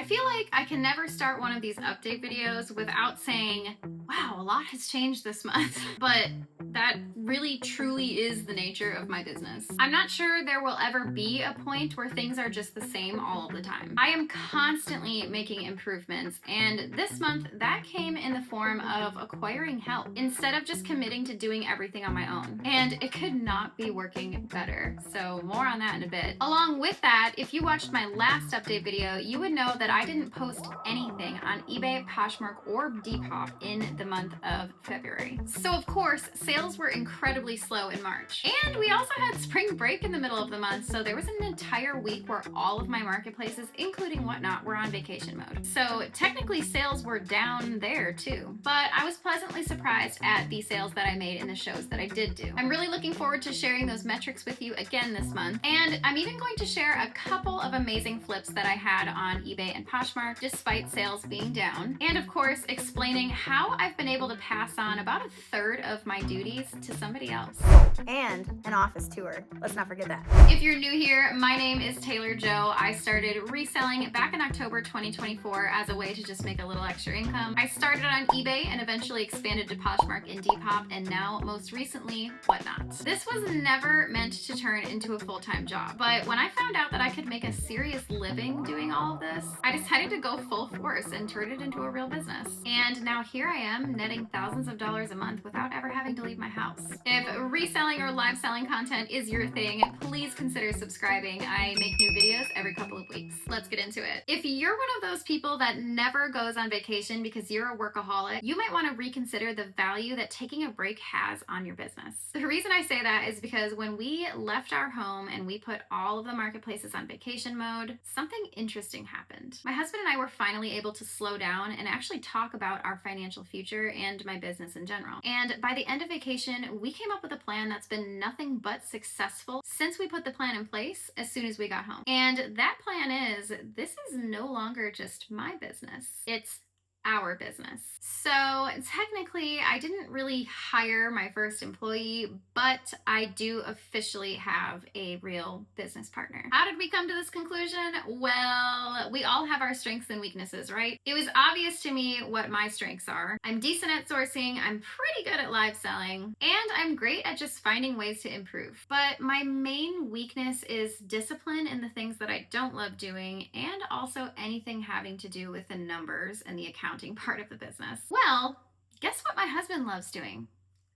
feel like I can never start one of these update videos without saying, wow, a lot has changed this month. But that really truly is the nature of my business. I'm not sure there will ever be a point where things are just the same all of the time. I am constantly making improvements, and this month that came in the form of acquiring help instead of just committing to doing everything on my own. And it could not be working better. So more on that in a bit. Along with that, if you watched my last update video, you would know that I didn't post anything on eBay, Poshmark, or Depop in the month of February. So of course, sales were incredibly slow in March. And we also had spring break in the middle of the month, so there was an entire week where all of my marketplaces, including Whatnot, were on vacation mode. So technically sales were down there too. But I was pleasantly surprised at the sales that I made in the shows that I did do. I'm really looking forward to sharing those metrics with you again this month. And I'm even going to share a couple of amazing flips that I had on eBay and Poshmark despite sales being down. And of course, explaining how I've been able to pass on about a third of my duties to somebody else. And an office tour. Let's not forget that. If you're new here, my name is Taylor Jo. I started reselling back in October 2024 as a way to just make a little extra income. I started on eBay and eventually expanded to Poshmark and Depop, and now most recently Whatnot. This was never meant to turn into a full-time job, but when I found out that I could make a serious living doing all of this, I decided to go full force and turn it into a real business. And now here I am, netting thousands of dollars a month without ever having to leave my house. If reselling or live selling content is your thing, please consider subscribing. I make new videos every couple of weeks. Let's get into it. If you're one of those people that never goes on vacation because you're a workaholic, you might want to reconsider the value that taking a break has on your business. The reason I say that is because when we left our home and we put all of the marketplaces on vacation mode, something interesting happened. My husband and I were finally able to slow down and actually talk about our financial future and my business in general. And by the end of vacation, we came up with a plan that's been nothing but successful since we put the plan in place as soon as we got home. And that plan is, this is no longer just my business. It's our business. So technically, I didn't really hire my first employee, but I do officially have a real business partner. How did we come to this conclusion? Well, we all have our strengths and weaknesses, right? It was obvious to me what my strengths are. I'm decent at sourcing, I'm pretty good at live selling, and I'm great at just finding ways to improve. But my main weakness is discipline in the things that I don't love doing, and also anything having to do with the numbers and the accounting part of the business. Well, guess what my husband loves doing?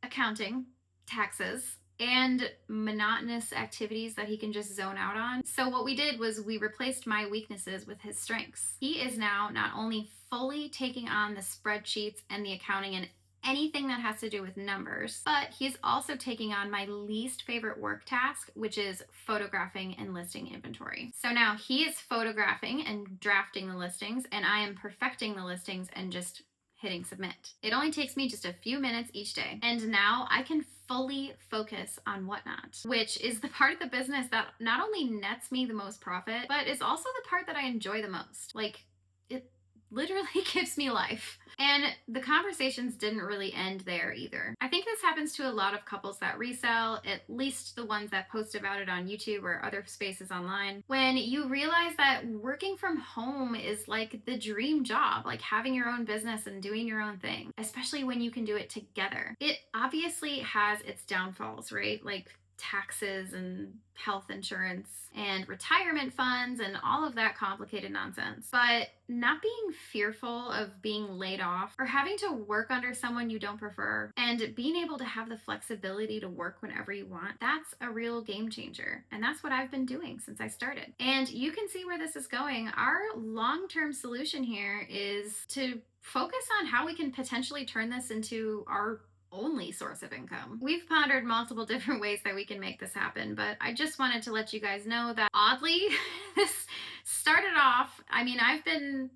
Accounting, taxes, and monotonous activities that he can just zone out on. So what we did was we replaced my weaknesses with his strengths. He is now not only fully taking on the spreadsheets and the accounting and anything that has to do with numbers, but he's also taking on my least favorite work task, which is photographing and listing inventory. So now he is photographing and drafting the listings, and I am perfecting the listings and just hitting submit. It only takes me just a few minutes each day. And now I can fully focus on Whatnot, which is the part of the business that not only nets me the most profit, but is also the part that I enjoy the most. Like, it literally gives me life. And the conversations didn't really end there either. I think this happens to a lot of couples that resell, at least the ones that post about it on YouTube or other spaces online. When you realize that working from home is like the dream job, like having your own business and doing your own thing, especially when you can do it together. It obviously has its downfalls, right? Like taxes and health insurance and retirement funds and all of that complicated nonsense. But not being fearful of being laid off or having to work under someone you don't prefer and being able to have the flexibility to work whenever you want, that's a real game changer. And that's what I've been doing since I started. And you can see where this is going. Our long-term solution here is to focus on how we can potentially turn this into our only source of income. We've pondered multiple different ways that we can make this happen, but I just wanted to let you guys know that oddly, this started off, I mean, I've been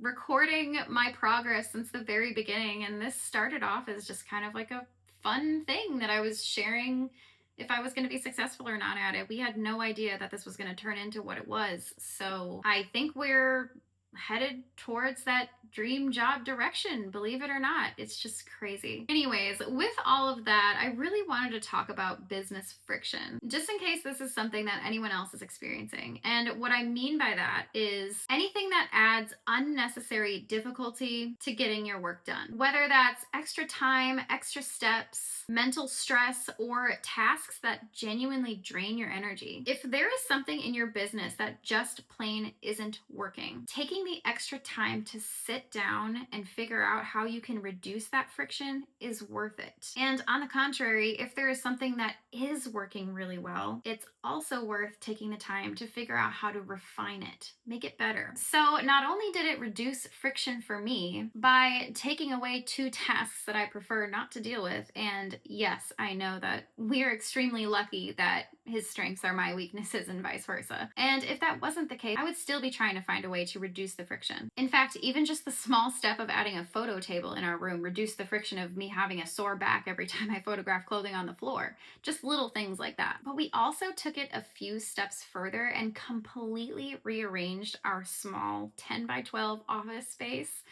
recording my progress since the very beginning, and this started off as just kind of like a fun thing that I was sharing if I was going to be successful or not at it. We had no idea that this was going to turn into what it was. So I think we're headed towards that dream job direction, believe it or not. It's just crazy. Anyways, with all of that, I really wanted to talk about business friction, just in case this is something that anyone else is experiencing. And what I mean by that is anything that adds unnecessary difficulty to getting your work done, whether that's extra time, extra steps, mental stress, or tasks that genuinely drain your energy. If there is something in your business that just plain isn't working, taking the extra time to sit down and figure out how you can reduce that friction is worth it. And on the contrary, if there is something that is working really well, it's also worth taking the time to figure out how to refine it, make it better. So not only did it reduce friction for me by taking away two tasks that I prefer not to deal with, and yes, I know that we're extremely lucky that his strengths are my weaknesses and vice versa. And if that wasn't the case, I would still be trying to find a way to reduce the friction. In fact, even just the small step of adding a photo table in our room reduced the friction of me having a sore back every time I photograph clothing on the floor. Just little things like that. But we also took it a few steps further and completely rearranged our small 10 by 12 office space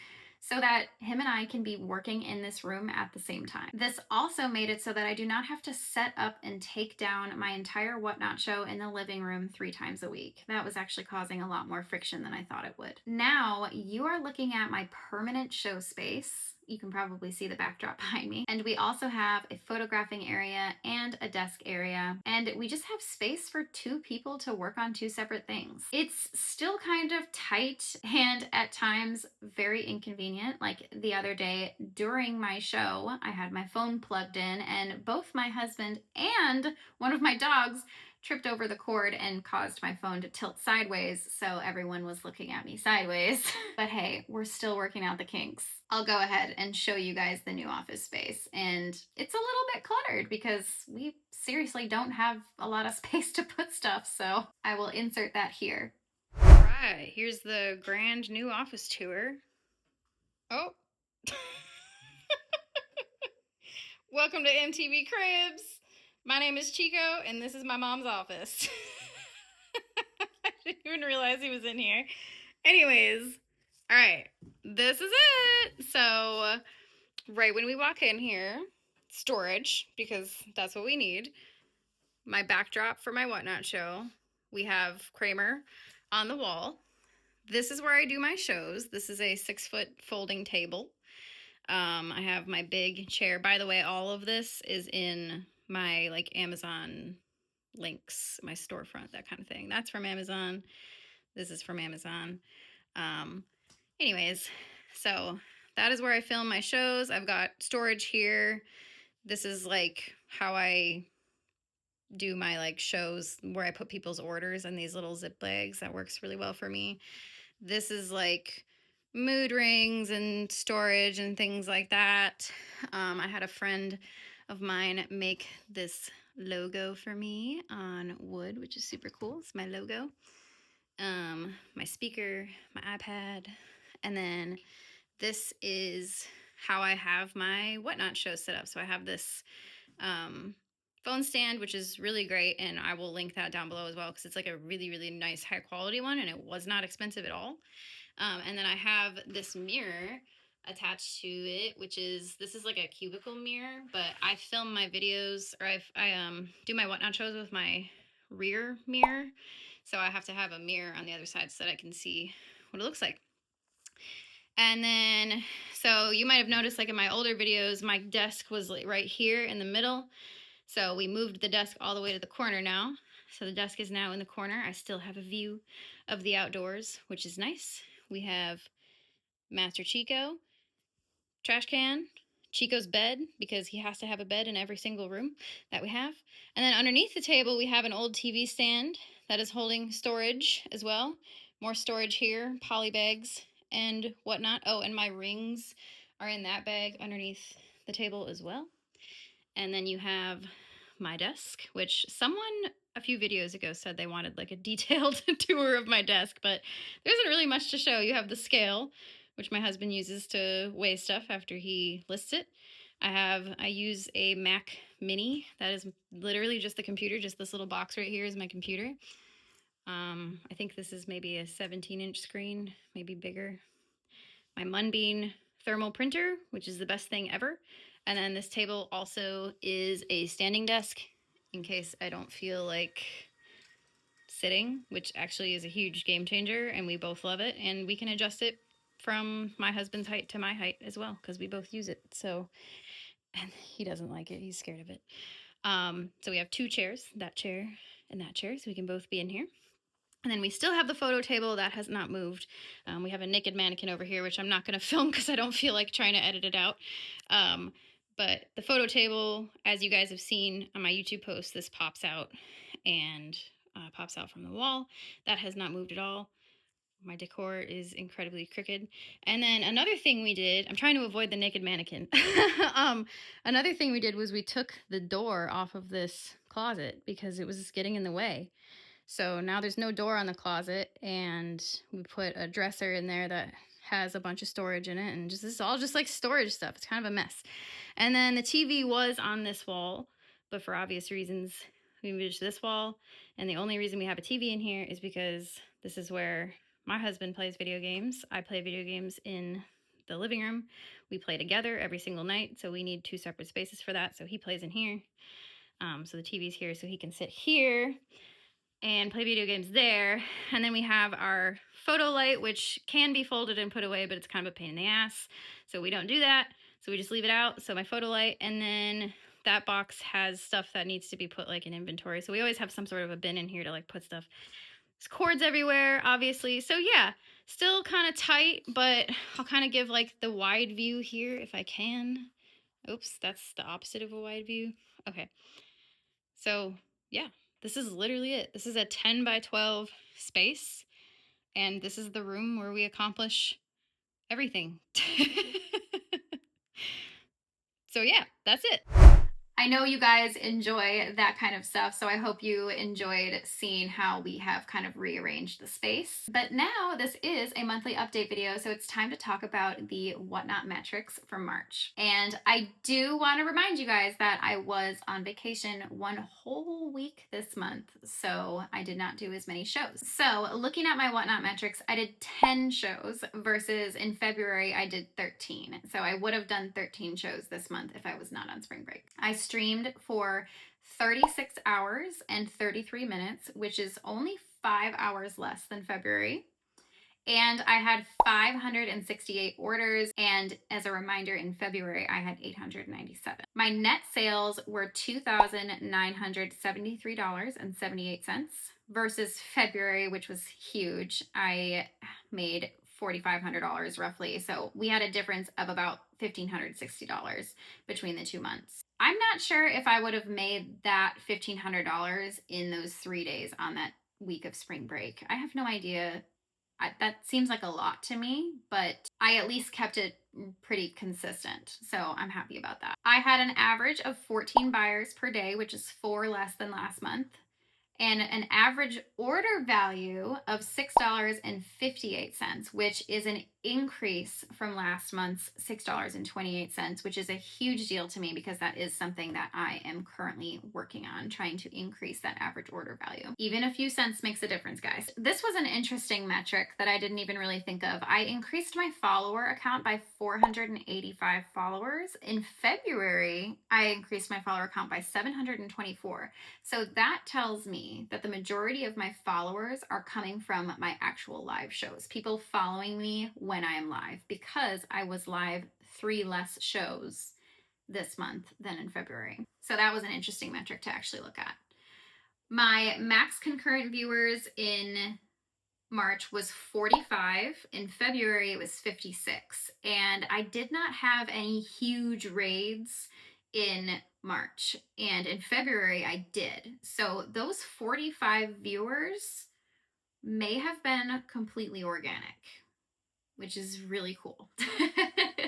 so that him and I can be working in this room at the same time. This also made it so that I do not have to set up and take down my entire Whatnot show in the living room 3 times a week. That was actually causing a lot more friction than I thought it would. Now you are looking at my permanent show space. You can probably see the backdrop behind me. And we also have a photographing area and a desk area. And we just have space for 2 people to work on 2 separate things. It's still kind of tight and at times very inconvenient. Like the other day during my show, I had my phone plugged in and both my husband and one of my dogs tripped over the cord and caused my phone to tilt sideways, so everyone was looking at me sideways. But hey, we're still working out the kinks. I'll go ahead and show you guys the new office space. And it's a little bit cluttered because we seriously don't have a lot of space to put stuff, so I will insert that here. All right, here's the grand new office tour. Oh. Welcome to MTV Cribs. My name is Chico, and this is my mom's office. I didn't even realize he was in here. Anyways, all right, this is it. So, right when we walk in here, storage, because that's what we need. My backdrop for my Whatnot show. We have Kramer on the wall. This is where I do my shows. This is a 6-foot folding table. I have my big chair. By the way, all of this is in my like Amazon links, my storefront, that kind of thing. That's from Amazon. This is from Amazon. Anyways, so that is where I film my shows. I've got storage here. This is like how I do my like shows where I put people's orders in these little zip bags. That works really well for me. This is like mood rings and storage and things like that. I had a friend of mine make this logo for me on wood, which is super cool. It's my logo. My speaker, my iPad, and then this is how I have my Whatnot show set up. So I have this phone stand, which is really great, and I will link that down below as well because it's like a really, really nice high quality one, and it was not expensive at all. And then I have this mirror attached to it, which is, this is like a cubicle mirror, but I film my videos, or I do my Whatnot shows with my rear mirror. So I have to have a mirror on the other side so that I can see what it looks like. And then, so you might have noticed like in my older videos, my desk was like right here in the middle. So we moved the desk all the way to the corner now. So the desk is now in the corner. I still have a view of the outdoors, which is nice. We have Master Chico, trash can, Chico's bed, because he has to have a bed in every single room that we have. And then underneath the table, we have an old TV stand that is holding storage as well. More storage here, poly bags and whatnot. Oh, and my rings are in that bag underneath the table as well. And then you have my desk, which someone a few videos ago said they wanted like a detailed tour of my desk, but there isn't really much to show. You have the scale, which my husband uses to weigh stuff after he lists it. I use a Mac Mini. That is literally just the computer. Just this little box right here is my computer. I think this is maybe a 17-inch screen, maybe bigger. my Munbean thermal printer, which is the best thing ever. And then this table also is a standing desk in case I don't feel like sitting, which actually is a huge game changer, and we both love it. And we can adjust it from my husband's height to my height as well because we both use it. So, and he doesn't like it, he's scared of it. So we have two chairs, that chair and that chair, so we can both be in here. And then we still have the photo table that has not moved. We have a naked mannequin over here, which I'm not going to film because I don't feel like trying to edit it out. But the photo table, as you guys have seen on my YouTube post, this pops out and pops out from the wall. That has not moved at all. My decor is incredibly crooked. And then another thing we did, I'm trying to avoid the naked mannequin. Another thing we did was we took the door off of this closet because it was getting in the way. So now there's no door on the closet, and we put a dresser in there that has a bunch of storage in it, and just this is all just like storage stuff. It's kind of a mess. And then the TV was on this wall, but for obvious reasons, we moved it to this wall. And the only reason we have a TV in here is because this is where my husband plays video games. I play video games in the living room. We play together every single night, so we need two separate spaces for that. So he plays in here. So the TV's here, so he can sit here and play video games there. And then we have our photo light, which can be folded and put away, but it's kind of a pain in the ass. So we don't do that. So we just leave it out. So my photo light, and then that box has stuff that needs to be put like in inventory. So we always have some sort of a bin in here to like put stuff. There's cords everywhere, obviously. So yeah, still kind of tight, but I'll kind of give like the wide view here if I can. Oops, that's the opposite of a wide view. Okay. So yeah, this is literally it. This is a 10 by 12 space, and this is the room where we accomplish everything. So yeah, that's it. I know you guys enjoy that kind of stuff, so I hope you enjoyed seeing how we have kind of rearranged the space. But now this is a monthly update video, so it's time to talk about the Whatnot metrics for March. And I do want to remind you guys that I was on vacation one whole week this month, so I did not do as many shows. So looking at my Whatnot metrics, I did 10 shows versus in February I did 13. So I would have done 13 shows this month if I was not on spring break. I streamed for 36 hours and 33 minutes, which is only 5 hours less than February. And I had 568 orders. And as a reminder, in February, I had 897. My net sales were $2,973.78 versus February, which was huge. I made $4,500 roughly. So we had a difference of about $1,560 between the 2 months. I'm not sure if I would have made that $1,500 in those 3 days on that week of spring break. I have no idea. That seems like a lot to me, but I at least kept it pretty consistent. So I'm happy about that. I had an average of 14 buyers per day, which is 4 less than last month, and an average order value of $6.58, which is an increase from last month's $6.28, which is a huge deal to me because that is something that I am currently working on, trying to increase that average order value. Even a few cents makes a difference, guys. This was an interesting metric that I didn't even really think of. I increased my follower account by 485 followers. In February, I increased my follower account by 724. So that tells me that the majority of my followers are coming from my actual live shows, people following me when I am live, because I was live 3 less shows this month than in February. So that was an interesting metric to actually look at. My max concurrent viewers in March was 45. In February, it was 56. And I did not have any huge raids in March. And in February, I did. So those 45 viewers may have been completely organic, which is really cool.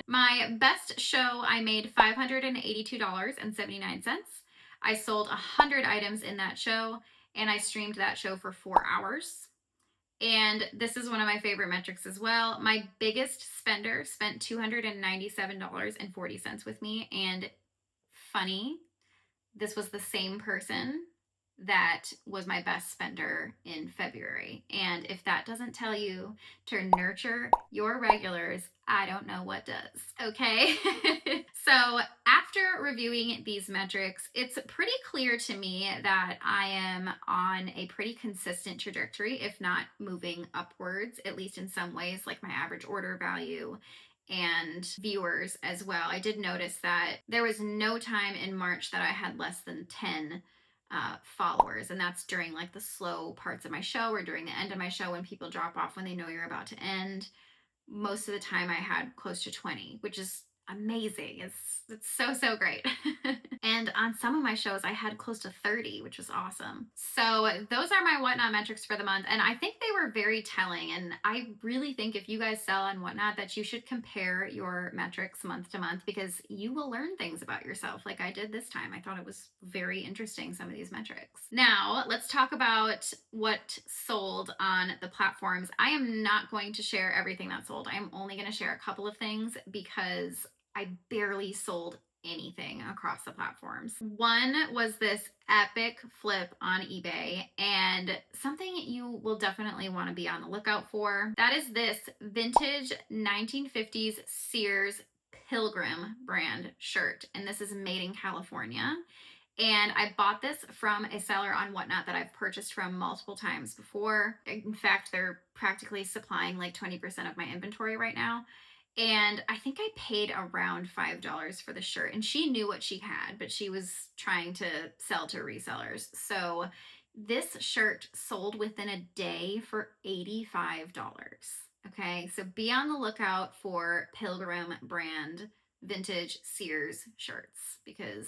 My best show, I made $582.79. I sold 100 items in that show, and I streamed that show for 4 hours. And this is one of my favorite metrics as well. My biggest spender spent $297.40 with me. And funny, this was the same person that was my best spender in February. And if that doesn't tell you to nurture your regulars, I don't know what does, okay? So after reviewing these metrics, it's pretty clear to me that I am on a pretty consistent trajectory, if not moving upwards, at least in some ways, like my average order value and viewers as well. I did notice that there was no time in March that I had less than 10 followers, and that's during like the slow parts of my show or during the end of my show when people drop off when they know you're about to end. Most of the time I had close to 20, which is amazing. It's so great. And on some of my shows I had close to 30, which was awesome. So those are my Whatnot metrics for the month, and I think they were very telling. And I really think if you guys sell on Whatnot that you should compare your metrics month to month, because you will learn things about yourself like I did this time. I thought it was very interesting, some of these metrics. Now let's talk about what sold on the platforms. I am not going to share everything that sold. I'm only going to share a couple of things because I barely sold anything across the platforms. One was this epic flip on eBay, and something you will definitely want to be on the lookout for. That is this vintage 1950s Sears Pilgrim brand shirt, and this is made in California. And I bought this from a seller on Whatnot that I've purchased from multiple times before. In fact, they're practically supplying like 20% of my inventory right now. And I think I paid around $5 for the shirt. And she knew what she had, but she was trying to sell to resellers. So this shirt sold within a day for $85. Okay, so be on the lookout for Pilgrim brand vintage Sears shirts, because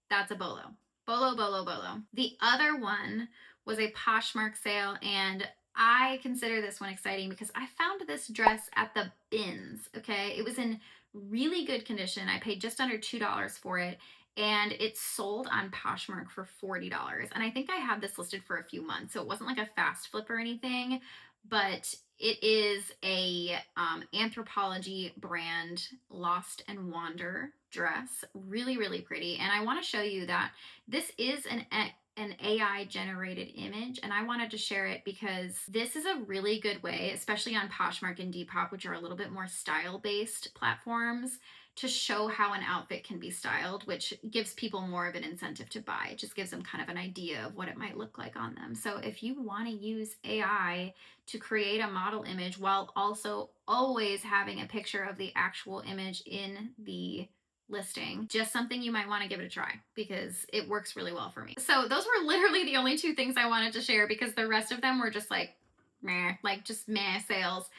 that's a bolo. Bolo, bolo, bolo. The other one was a Poshmark sale, and I consider this one exciting because I found this dress at the bins, okay? It was in really good condition. I paid just under $2 for it, and it sold on Poshmark for $40. And I think I had this listed for a few months, so it wasn't like a fast flip or anything, but it is a Anthropologie brand Lost and Wander dress. Really pretty. And I want to show you that this is an AI generated image, and I wanted to share it because this is a really good way, especially on Poshmark and Depop, which are a little bit more style based platforms, to show how an outfit can be styled, which gives people more of an incentive to buy. It just gives them kind of an idea of what it might look like on them. So if you want to use AI to create a model image while also always having a picture of the actual image in the listing, just something you might want to give it a try because it works really well for me. So those were literally the only two things I wanted to share, because the rest of them were just like meh, like just meh sales.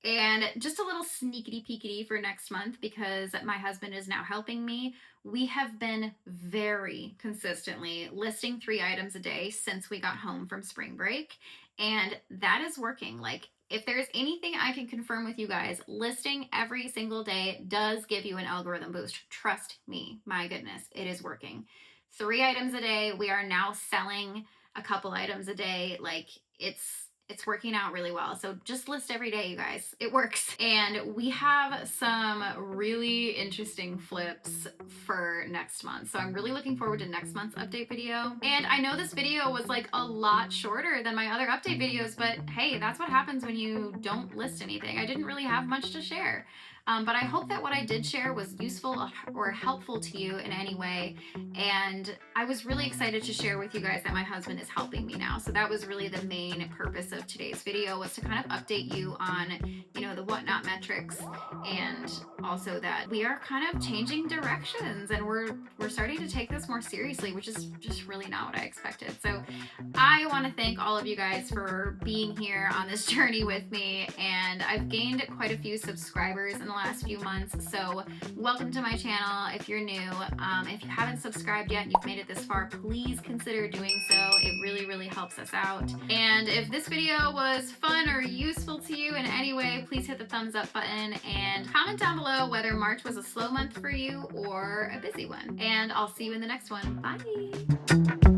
And just a little sneakity peekity for next month, because my husband is now helping me. We have been very consistently listing 3 items a day since we got home from spring break, and that is working. Like, if there's anything I can confirm with you guys, listing every single day does give you an algorithm boost. Trust me, my goodness, it is working. 3 items a day. We are now selling a couple items a day. Like, it's working out really well. So just list every day, you guys. It works. And we have some really interesting flips for next month. So I'm really looking forward to next month's update video. And I know this video was like a lot shorter than my other update videos, but hey, that's what happens when you don't list anything. I didn't really have much to share. But I hope that what I did share was useful or helpful to you in any way. And I was really excited to share with you guys that my husband is helping me now. So that was really the main purpose of today's video, was to kind of update you on, the Whatnot metrics, and also that we are kind of changing directions and we're starting to take this more seriously, which is just really not what I expected. So I want to thank all of you guys for being here on this journey with me, and I've gained quite a few subscribers in the last few months, so welcome to my channel if you're new. If you haven't subscribed yet and you've made it this far, please consider doing so. It really helps us out. And if this video was fun or useful to you in any way, please hit the thumbs up button and comment down below whether March was a slow month for you or a busy one. And I'll see you in the next one. Bye!